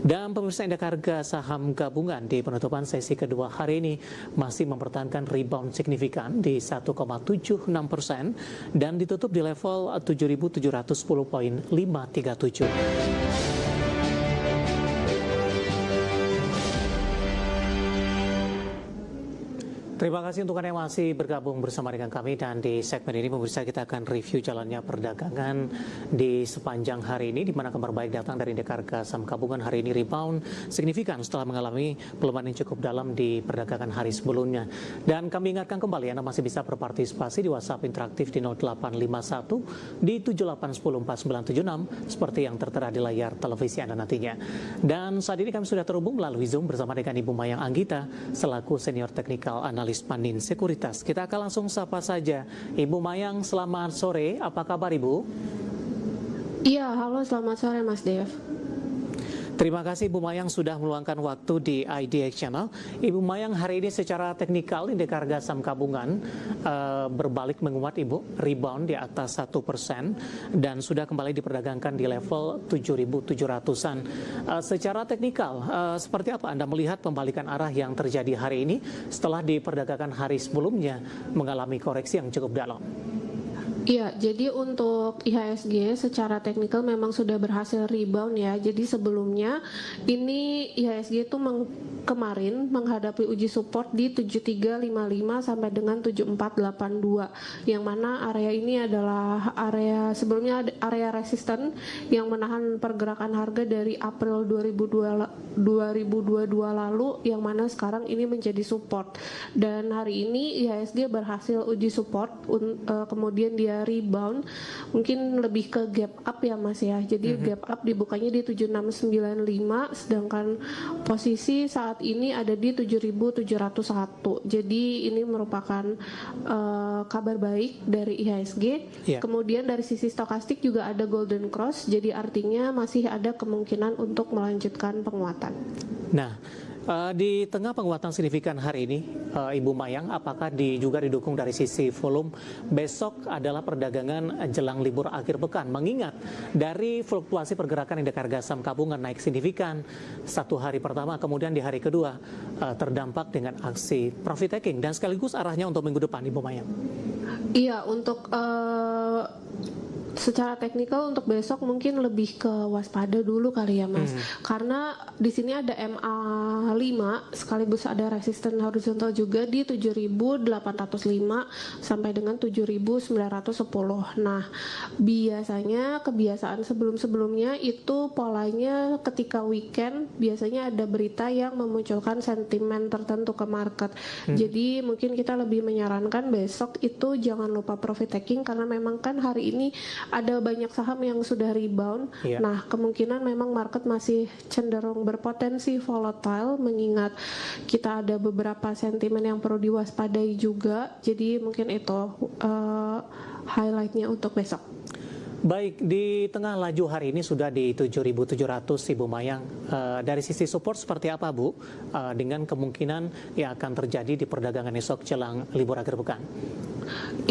Dan pemirsa, indeks harga saham gabungan di penutupan sesi kedua hari ini masih mempertahankan rebound signifikan di 1,76% dan ditutup di level 7.710,537. Terima kasih untuk Anda yang masih bergabung bersama dengan kami, dan di segmen ini pemirsa kita akan review jalannya perdagangan di sepanjang hari ini, di mana kabar baik datang dari indeks harga saham gabungan hari ini rebound signifikan setelah mengalami pelemahan yang cukup dalam di perdagangan hari sebelumnya. Dan kami ingatkan kembali Anda masih bisa berpartisipasi di WhatsApp interaktif di 0851 di 78104976 seperti yang tertera di layar televisi Anda nantinya. Dan saat ini kami sudah terhubung melalui Zoom bersama dengan Ibu Mayang Anggita selaku senior technical analis Pandin Sekuritas. Kita akan langsung sapa saja. Ibu Mayang, selamat sore. Apa kabar Ibu? Iya, halo, selamat sore Mas Dev. Terima kasih Ibu Mayang sudah meluangkan waktu di IDX Channel. Ibu Mayang, hari ini secara teknikal indeks harga saham gabungan berbalik menguat Ibu, rebound di atas 1% dan sudah kembali diperdagangkan di level 7.700-an. Secara teknikal, seperti apa Anda melihat pembalikan arah yang terjadi hari ini setelah diperdagangkan hari sebelumnya mengalami koreksi yang cukup dalam? Iya, jadi untuk IHSG secara teknikal memang sudah berhasil rebound ya. Jadi sebelumnya ini IHSG itu kemarin menghadapi uji support di 7355 sampai dengan 7482, yang mana area ini adalah area sebelumnya area resisten yang menahan pergerakan harga dari April 2022 lalu, yang mana sekarang ini menjadi support. Dan hari ini IHSG berhasil uji support, kemudian dia rebound, mungkin lebih ke gap up ya Mas ya. Jadi gap up dibukanya di 7695, sedangkan posisi saat ini ada di 7701. Jadi ini merupakan kabar baik dari IHSG. Kemudian dari sisi stokastik juga ada golden cross, jadi artinya masih ada kemungkinan untuk melanjutkan penguatan. Nah, di tengah penguatan signifikan hari ini, Ibu Mayang, apakah juga didukung dari sisi volume? Besok adalah perdagangan jelang libur akhir pekan. Mengingat dari fluktuasi pergerakan indeks harga saham gabungan naik signifikan satu hari pertama, kemudian di hari kedua terdampak dengan aksi profit taking dan sekaligus arahnya untuk minggu depan, Ibu Mayang. Iya, untuk secara teknikal untuk besok mungkin lebih ke waspada dulu kali ya Mas. Karena di sini ada MA5 sekaligus ada resisten horizontal juga di 7.805 sampai dengan 7.910. Nah, biasanya kebiasaan sebelum-sebelumnya itu polanya ketika weekend biasanya ada berita yang memunculkan sentimen tertentu ke market. Jadi mungkin kita lebih menyarankan besok itu jangan lupa profit taking, karena memang kan hari ini ada banyak saham yang sudah rebound. Nah, kemungkinan memang market masih cenderung berpotensi volatile, mengingat kita ada beberapa sentimen yang perlu diwaspadai juga. Jadi mungkin itu highlightnya untuk besok. Baik, di tengah laju hari ini sudah di 7.700 Ibu Mayang. Dari sisi support seperti apa Bu? Dengan kemungkinan yang akan terjadi di perdagangan esok jelang libur akhir pekan.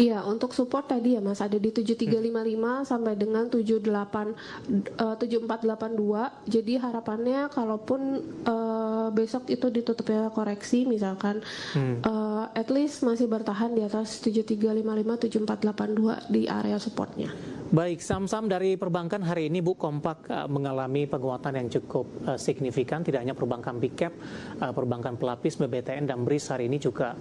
Iya, untuk support tadi ya Mas ada di 7355 sampai dengan 7482. Jadi harapannya kalaupun besok itu ditutupnya koreksi misalkan at least masih bertahan di atas 7355 7482 di area supportnya. Baik, saham-saham dari perbankan hari ini Bu kompak mengalami penguatan yang cukup signifikan. Tidak hanya perbankan big cap, perbankan pelapis BBTN dan BRIS hari ini juga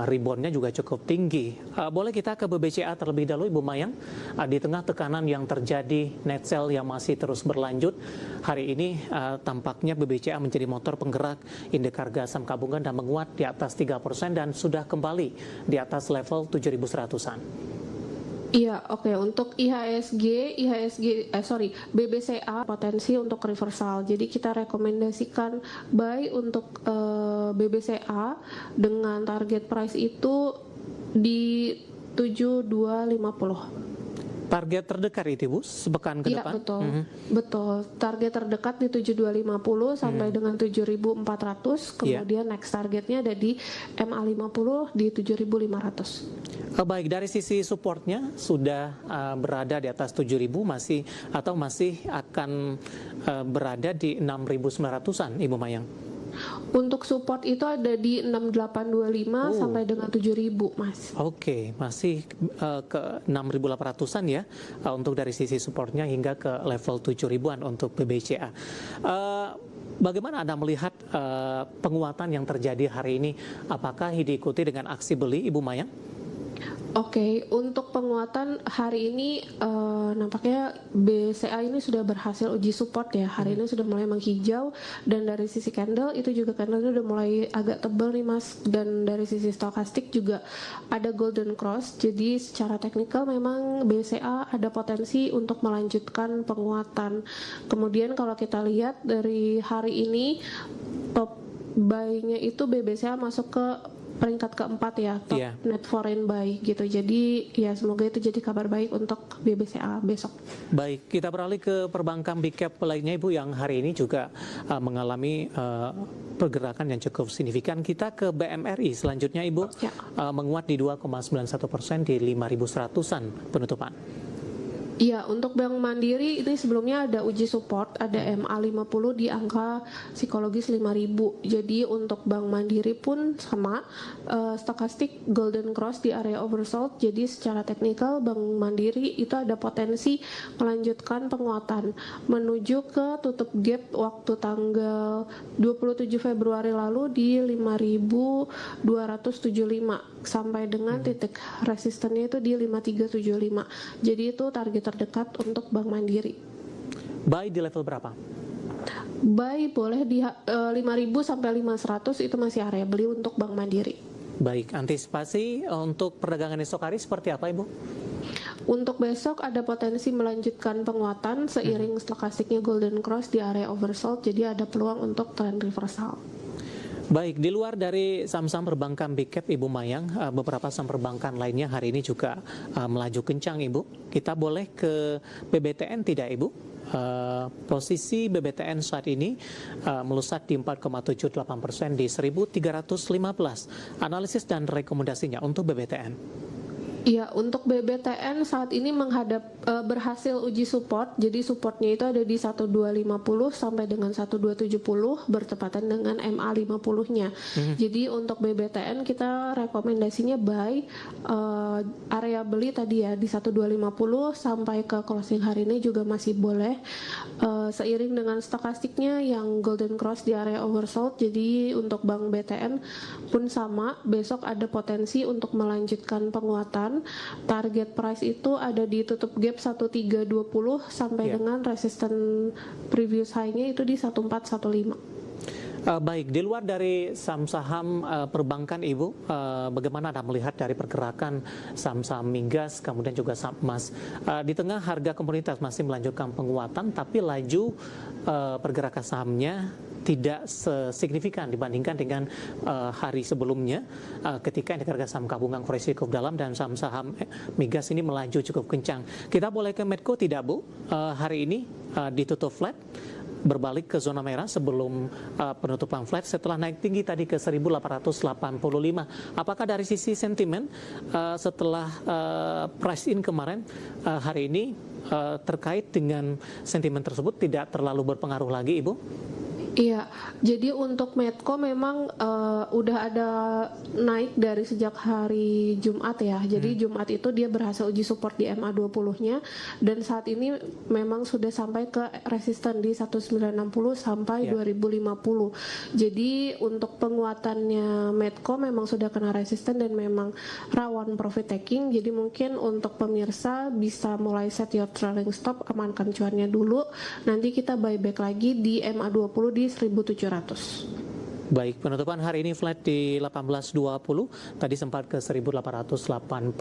reboundnya juga cukup tinggi. Boleh kita ke BBCA terlebih dahulu Ibu Mayang. Di tengah tekanan yang terjadi net sell yang masih terus berlanjut, hari ini tampaknya BBCA menjadi motor penggerak indeks harga saham gabungan dan menguat di atas 3% dan sudah kembali di atas level 7.100-an. Iya, oke. Untuk BBCA potensi untuk reversal. Jadi kita rekomendasikan buy untuk BBCA dengan target price itu di 7250. Target terdekat itu Ibu, sepekan ke Iya depan? betul, betul. Target terdekat di 7250 sampai dengan 7400. Kemudian next targetnya ada di MA50 di 7500. Baik, dari sisi supportnya sudah berada di atas 7.000 masih atau masih akan berada di 6.900-an Ibu Mayang? Untuk support itu ada di 6825 sampai dengan 7000, Mas. Oke, masih ke 6.800-an ya untuk dari sisi supportnya hingga ke level 7.000-an untuk BBCA. Bagaimana Anda melihat penguatan yang terjadi hari ini? Apakah diikuti dengan aksi beli Ibu Mayang? Oke, untuk penguatan hari ini nampaknya BCA ini sudah berhasil uji support ya. Hari ini sudah mulai menghijau, dan dari sisi candle itu juga candlenya udah mulai agak tebal nih Mas. Dan dari sisi stokastik juga ada golden cross. Jadi secara teknikal memang BCA ada potensi untuk melanjutkan penguatan. Kemudian kalau kita lihat dari hari ini top buy-nya itu BBCA masuk ke peringkat keempat ya, top net foreign buy gitu. Jadi ya semoga itu jadi kabar baik untuk BBCA besok. Baik, kita beralih ke perbankan big cap lainnya Ibu yang hari ini juga mengalami pergerakan yang cukup signifikan. Kita ke BMRI selanjutnya Ibu, menguat di 2,91% di 5.100-an penutupan. Iya, untuk Bank Mandiri ini sebelumnya ada uji support, ada MA50 di angka psikologis 5.000. Jadi untuk Bank Mandiri pun sama, stokastik golden cross di area oversold. Jadi secara teknikal Bank Mandiri itu ada potensi melanjutkan penguatan menuju ke tutup gap waktu tanggal 27 Februari lalu di 5.275 sampai dengan titik resistennya itu di 5.375. Jadi itu target terdekat untuk Bank Mandiri. Buy di level berapa? Buy boleh di 5.000 sampai 5.100, itu masih area beli untuk Bank Mandiri. Baik, antisipasi untuk perdagangan esok hari seperti apa Ibu? Untuk besok ada potensi melanjutkan penguatan seiring stokastiknya golden cross di area oversold, jadi ada peluang untuk trend reversal. Baik, di luar dari saham-saham perbankan big cap Ibu Mayang, beberapa saham perbankan lainnya hari ini juga melaju kencang Ibu. Kita boleh ke BBTN tidak Ibu? Posisi BBTN saat ini melesat di 4,78% di 1.315. Analisis dan rekomendasinya untuk BBTN. Iya, untuk BBTN saat ini berhasil uji support. Jadi supportnya itu ada di 1250 sampai dengan 1270 bertepatan dengan MA50-nya. Jadi untuk BBTN kita rekomendasinya buy, area beli tadi ya di 1250 sampai ke closing hari ini juga masih boleh. Seiring dengan stokastiknya yang golden cross di area oversold. Jadi untuk Bank BTN pun sama, besok ada potensi untuk melanjutkan penguatan. Target price itu ada di tutup gap 1320 sampai dengan resisten previous high-nya itu di 1415. Baik, di luar dari saham-saham perbankan Ibu, bagaimana Anda melihat dari pergerakan saham-saham migas, kemudian juga saham emas? Di tengah harga komoditas masih melanjutkan penguatan, tapi laju pergerakan sahamnya tidak sesignifikan dibandingkan dengan hari sebelumnya ketika harga saham gabungan koreksi cukup dalam dan saham-saham migas ini melaju cukup kencang. Kita boleh ke Medco tidak Bu? Hari ini ditutup flat, berbalik ke zona merah sebelum penutupan flat setelah naik tinggi tadi ke 1.885. Apakah dari sisi sentimen setelah price in kemarin hari ini terkait dengan sentimen tersebut tidak terlalu berpengaruh lagi Ibu? Iya, jadi untuk Medco memang udah ada naik dari sejak hari Jumat ya. Jadi Jumat itu dia berhasil uji support di MA20-nya dan saat ini memang sudah sampai ke resisten di 1960 sampai 2050. Jadi untuk penguatannya Medco memang sudah kena resisten dan memang rawan profit taking. Jadi mungkin untuk pemirsa bisa mulai set your trailing stop, amankan cuannya dulu. Nanti kita buyback lagi di MA20 di 1.700. Baik, penutupan hari ini flat di 18.20, tadi sempat ke 1885,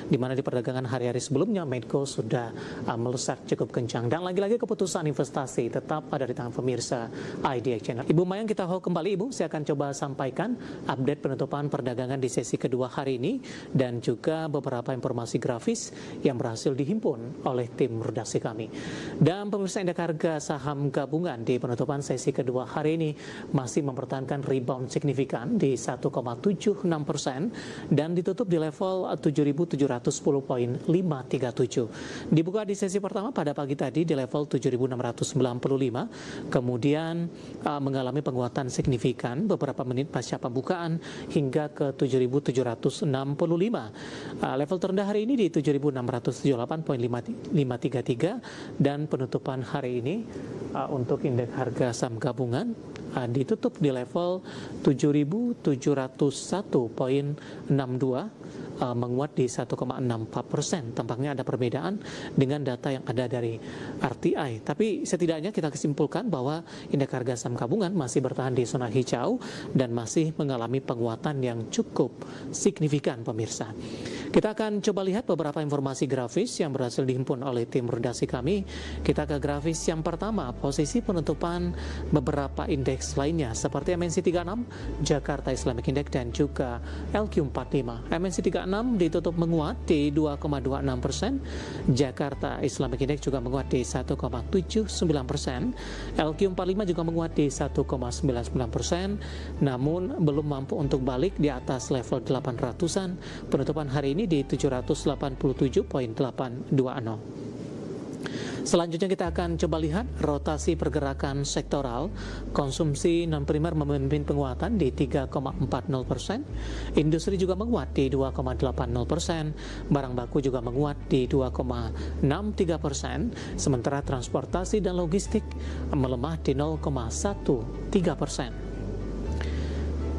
di mana di perdagangan hari-hari sebelumnya Medco sudah melesat cukup kencang. Dan lagi-lagi keputusan investasi tetap ada di tangan pemirsa IDX Channel. Ibu Mayang, kita hold kembali Ibu, saya akan coba sampaikan update penutupan perdagangan di sesi kedua hari ini dan juga beberapa informasi grafis yang berhasil dihimpun oleh tim redaksi kami. Dan pemirsa, indeks harga saham gabungan di penutupan sesi kedua hari ini masih mempertahankan rebound signifikan di 1,76% dan ditutup di level 7.710.537. Dibuka di sesi pertama pada pagi tadi di level 7.695, kemudian mengalami penguatan signifikan beberapa menit pasca pembukaan hingga ke 7.765. Level terendah hari ini di 7.678.533 dan penutupan hari ini untuk indeks harga saham gabungan ditutup di level 7.701.62, menguat di 1,64%. Tampaknya ada perbedaan dengan data yang ada dari RTI. Tapi setidaknya kita kesimpulkan bahwa indeks harga saham gabungan masih bertahan di zona hijau dan masih mengalami penguatan yang cukup signifikan, pemirsa. Kita akan coba lihat beberapa informasi grafis yang berhasil dihimpun oleh tim redaksi kami. Kita ke grafis yang pertama, posisi penutupan beberapa indeks lainnya seperti MNC 36, Jakarta Islamic Index dan juga LQ45. MNC 36 ditutup menguat di 2,26%, Jakarta Islamic Index juga menguat di 1,79%, LQ45 juga menguat di 1,99%, namun belum mampu untuk balik di atas level 800-an. Penutupan hari ini di 787.820. Selanjutnya kita akan coba lihat rotasi pergerakan sektoral. Konsumsi non-primer memimpin penguatan di 3,40%, industri juga menguat di 2,80%, barang baku juga menguat di 2,63%, sementara transportasi dan logistik melemah di 0,13%.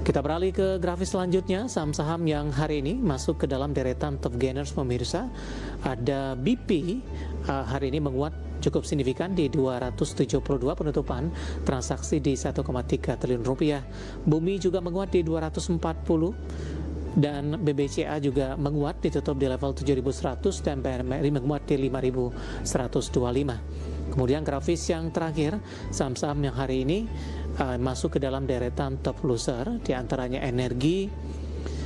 Kita beralih ke grafis selanjutnya, saham-saham yang hari ini masuk ke dalam deretan top gainers, pemirsa. Ada BP, hari ini menguat cukup signifikan di 272 penutupan, transaksi di 1,3 triliun rupiah. Bumi juga menguat di 240, dan BBCA juga menguat ditutup di level 7.100 dan BRMRI menguat di 5.125. Kemudian grafis yang terakhir, saham-saham yang hari ini masuk ke dalam deretan top loser, diantaranya energi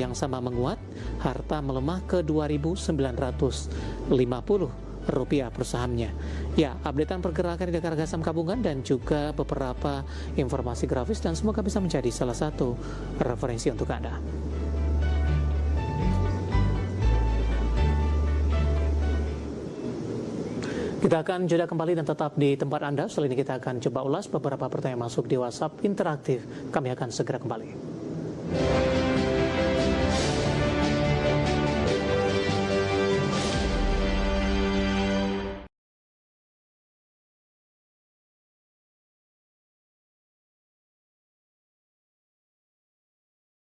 yang sama menguat, harta melemah ke 2.950 rupiah per sahamnya. Ya, updatean pergerakan indeks harga saham gabungan dan juga beberapa informasi grafis dan semoga bisa menjadi salah satu referensi untuk Anda. Kita akan jeda kembali dan tetap di tempat Anda. Setelah ini kita akan coba ulas beberapa pertanyaan masuk di WhatsApp interaktif. Kami akan segera kembali.